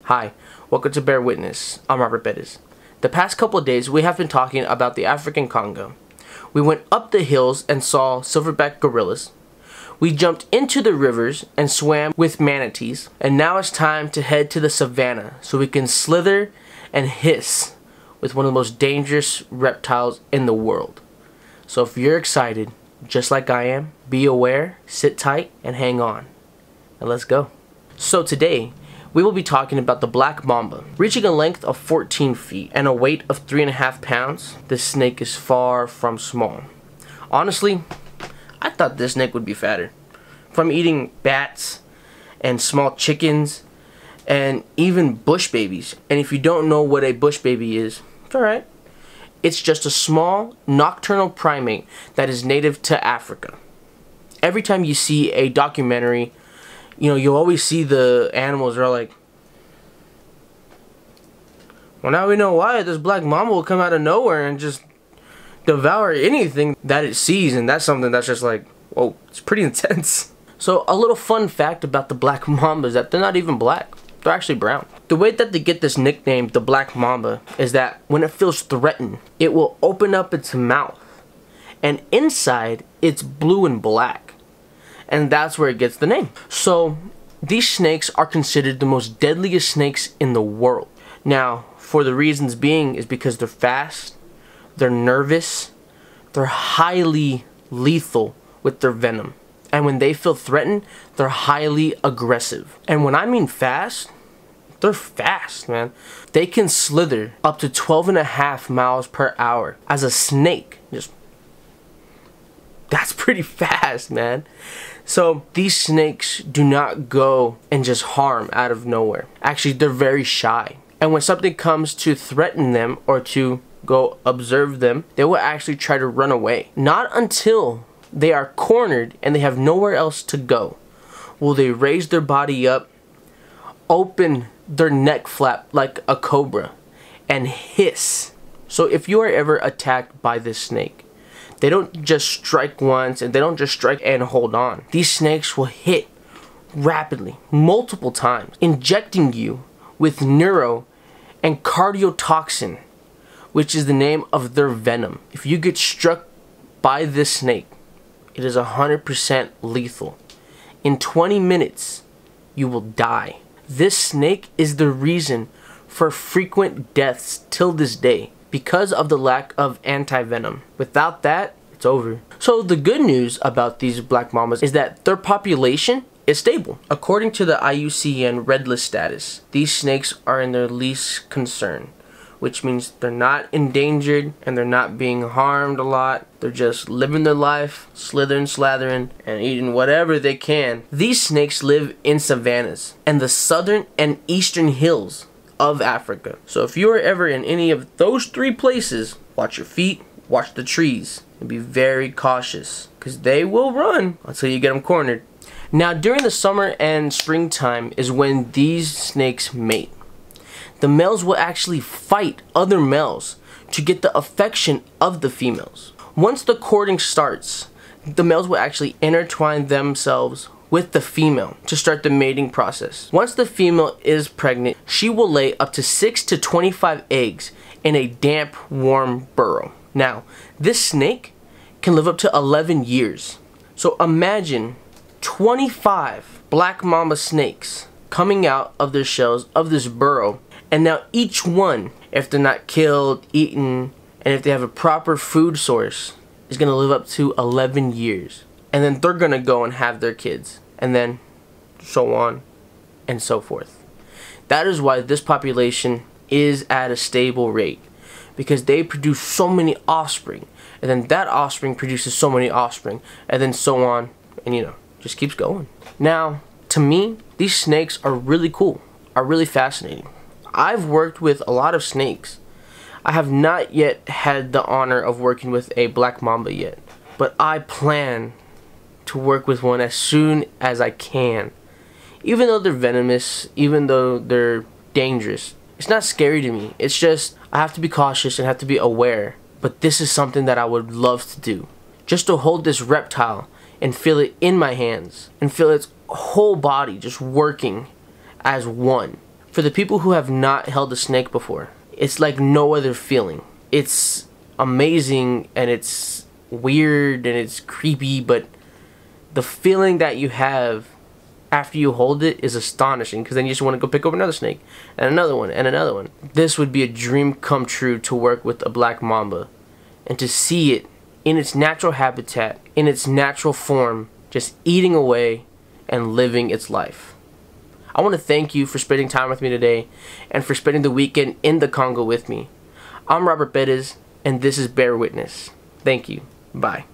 Hi, welcome to Bear Witness. I'm Robert Bettis. The past couple of days we have been talking about the African Congo. We went up the hills and saw silverback gorillas. We jumped into the rivers and swam with manatees. And now it's time to head to the savannah so we can slither and hiss with one of the most dangerous reptiles in the world. So if you're excited, just like I am, be aware, sit tight, and hang on. And let's go. So today, we will be talking about the black mamba. Reaching a length of 14 feet and a weight of 3.5 pounds, this snake is far from small. Honestly, I thought this snake would be fatter. From eating bats and small chickens and even bush babies. And if you don't know what a bush baby is, it's alright. It's just a small nocturnal primate that is native to Africa. Every time you see a documentary, you'll always see the animals are all like, well, now we know why this black mamba will come out of nowhere and just devour anything that it sees. And that's something that's just like, whoa, it's pretty intense. So a little fun fact about the black mamba is that they're not even black. They're actually brown. The way that they get this nickname, the black mamba, is that when it feels threatened, it will open up its mouth. And inside, it's blue and black. And that's where it gets the name. So these snakes are considered the most deadliest snakes in the world. Now, for the reasons being is because they're fast, they're nervous, they're highly lethal with their venom. And when they feel threatened, they're highly aggressive. And when I mean fast, they're fast, man. They can slither up to 12.5 miles per hour as a snake. That's pretty fast, man. So these snakes do not go and just harm out of nowhere. Actually, they're very shy. And when something comes to threaten them or to go observe them, they will actually try to run away. Not until they are cornered and they have nowhere else to go will they raise their body up, open their neck flap like a cobra, and hiss. So if you are ever attacked by this snake, they don't just strike once and they don't just strike and hold on. These snakes will hit rapidly, multiple times, injecting you with neuro and cardiotoxin, which is the name of their venom. If you get struck by this snake, it is 100% lethal. In 20 minutes, you will die. This snake is the reason for frequent deaths till this day because of the lack of anti-venom. Without that, it's over. So the good news about these black mambas is that their population is stable. According to the IUCN Red List status, these snakes are in their least concern, which means they're not endangered and they're not being harmed a lot. They're just living their life, slithering, slathering, and eating whatever they can. These snakes live in savannas and the southern and eastern hills of Africa. So if you are ever in any of those three places, watch your feet, watch the trees, and be very cautious because they will run until you get them cornered. Now during the summer and springtime is when these snakes mate. The males will actually fight other males to get the affection of the females. Once the courting starts, the males will actually intertwine themselves with the female to start the mating process. Once the female is pregnant, she will lay up to 6 to 25 eggs in a damp, warm burrow. Now, this snake can live up to 11 years. So imagine 25 black mamba snakes coming out of their shells of this burrow. And now each one, if they're not killed, eaten, and if they have a proper food source, is going to live up to 11 years. And then they're going to go and have their kids. And then so on and so forth. That is why this population is at a stable rate. Because they produce so many offspring. And then that offspring produces so many offspring. And then so on. And just keeps going. Now, to me, these snakes are really cool. Are really fascinating. I've worked with a lot of snakes. I have not yet had the honor of working with a black mamba yet. But I plan to work with one as soon as I can. Even though they're venomous, even though they're dangerous, it's not scary to me. It's just I have to be cautious and have to be aware. But this is something that I would love to do. Just to hold this reptile and feel it in my hands and feel its whole body just working as one. For the people who have not held a snake before, it's like no other feeling. It's amazing and it's weird and it's creepy, but the feeling that you have after you hold it is astonishing, because then you just want to go pick up another snake and another one and another one. This would be a dream come true to work with a black mamba and to see it in its natural habitat, in its natural form, just eating away and living its life. I want to thank you for spending time with me today and for spending the weekend in the Congo with me. I'm Robert Perez, and this is Bear Witness. Thank you. Bye.